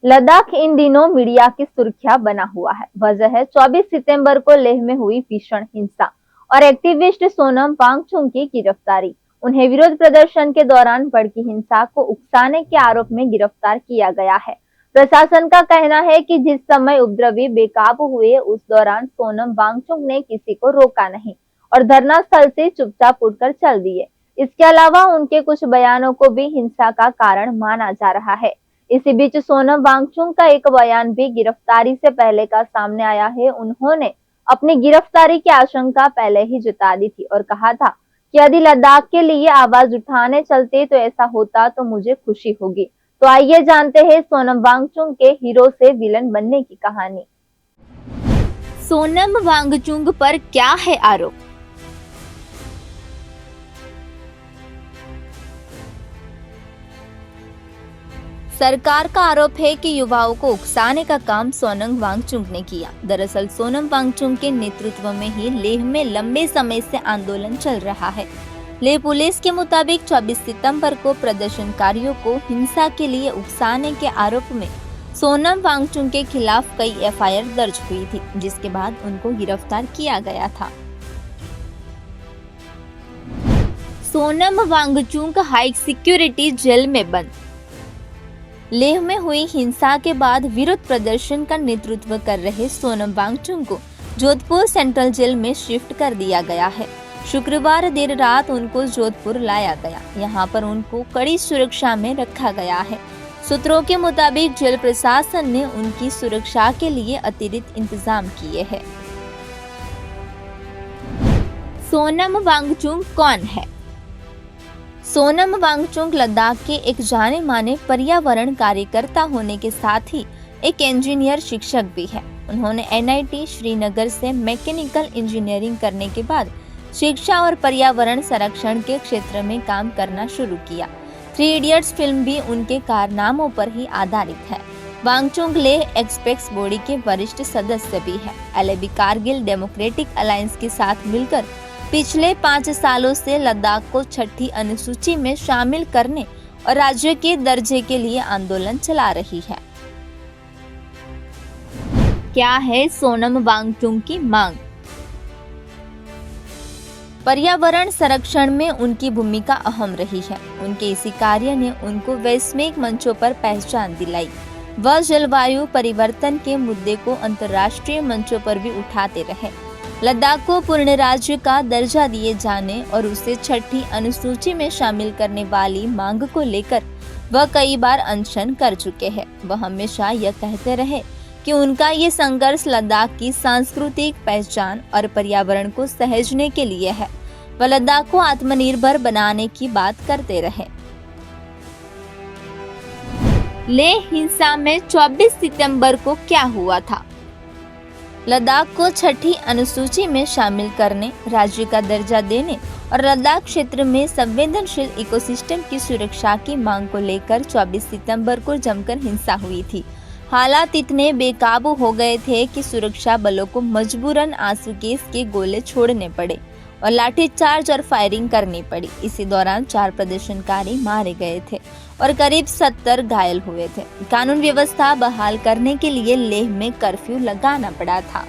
लद्दाख इन दिनों मीडिया की सुर्खियां बना हुआ है। वजह है 24 सितंबर को लेह में हुई भीषण हिंसा और एक्टिविस्ट सोनम वांगचुक की गिरफ्तारी। उन्हें विरोध प्रदर्शन के दौरान भड़की हिंसा को उकसाने के आरोप में गिरफ्तार किया गया है। प्रशासन का कहना है कि जिस समय उपद्रवी बेकाबू हुए उस दौरान सोनम वांगचुक ने किसी को रोका नहीं और धरना स्थल से चुपचाप उठकर चल दिए। इसके अलावा उनके कुछ बयानों को भी हिंसा का कारण माना जा रहा है। इसी बीच सोनम वांगचुक का एक बयान भी गिरफ्तारी से पहले का सामने आया है। उन्होंने अपनी गिरफ्तारी की आशंका पहले ही जता दी थी और कहा था कि यदि लद्दाख के लिए आवाज उठाने चलते तो ऐसा होता तो मुझे खुशी होगी। तो आइए जानते हैं सोनम वांगचुक के हीरो से विलन बनने की कहानी। सोनम वांगचुक पर क्या है आरोप? सरकार का आरोप है कि युवाओं को उकसाने का काम सोनम वांगचुक ने किया। दरअसल सोनम वांगचुक के नेतृत्व में ही लेह में लंबे समय से आंदोलन चल रहा है। लेह पुलिस के मुताबिक 24 सितंबर को प्रदर्शनकारियों को हिंसा के लिए उकसाने के आरोप में सोनम वांगचुक के खिलाफ कई एफआईआर दर्ज हुई थी, जिसके बाद उनको गिरफ्तार किया गया था। Sonam Wangchuk high security jail में बंद। लेह में हुई हिंसा के बाद विरोध प्रदर्शन का नेतृत्व कर रहे सोनम वांगचुक को जोधपुर सेंट्रल जेल में शिफ्ट कर दिया गया है। शुक्रवार देर रात उनको जोधपुर लाया गया। यहां पर उनको कड़ी सुरक्षा में रखा गया है। सूत्रों के मुताबिक जेल प्रशासन ने उनकी सुरक्षा के लिए अतिरिक्त इंतजाम किए हैं। सोनम वांगचुक कौन है? सोनम वांगचुक लद्दाख के एक जाने माने पर्यावरण कार्यकर्ता होने के साथ ही एक इंजीनियर शिक्षक भी है। उन्होंने एनआईटी श्रीनगर से मैकेनिकल इंजीनियरिंग करने के बाद शिक्षा और पर्यावरण संरक्षण के क्षेत्र में काम करना शुरू किया। 3 इडियट्स फिल्म भी उनके कारनामों पर ही आधारित है। वांगचुक लेह एक्सपेक्स बॉडी के वरिष्ठ सदस्य भी है। एलएबी कारगिल डेमोक्रेटिक अलायंस के साथ मिलकर पिछले 5 सालों से लद्दाख को 6ठी अनुसूची में शामिल करने और राज्य के दर्जे के लिए आंदोलन चला रही है। क्या है सोनम वांगचुक की मांग? पर्यावरण संरक्षण में उनकी भूमिका अहम रही है। उनके इसी कार्य ने उनको वैश्विक मंचों पर पहचान दिलाई। वह जलवायु परिवर्तन के मुद्दे को अंतर्राष्ट्रीय मंचों पर भी उठाते रहे। लद्दाख को पूर्ण राज्य का दर्जा दिए जाने और उसे 6ठी अनुसूची में शामिल करने वाली मांग को लेकर वह कई बार अनशन कर चुके हैं। वह हमेशा यह कहते रहे कि उनका ये संघर्ष लद्दाख की सांस्कृतिक पहचान और पर्यावरण को सहेजने के लिए है। वह लद्दाख को आत्मनिर्भर बनाने की बात करते रहे। लेह हिंसा में 24 सितंबर को क्या हुआ था? लद्दाख को 6ठी अनुसूची में शामिल करने, राज्य का दर्जा देने और लद्दाख क्षेत्र में संवेदनशील इकोसिस्टम की सुरक्षा की मांग को लेकर 24 सितंबर को जमकर हिंसा हुई थी। हालात इतने बेकाबू हो गए थे कि सुरक्षा बलों को मजबूरन आंसू गैस के गोले छोड़ने पड़े और लाठीचार्ज और फायरिंग करनी पड़ी। इसी दौरान 4 प्रदर्शनकारी मारे गए थे और करीब 70 घायल हुए थे। कानून व्यवस्था बहाल करने के लिए लेह में कर्फ्यू लगाना पड़ा था।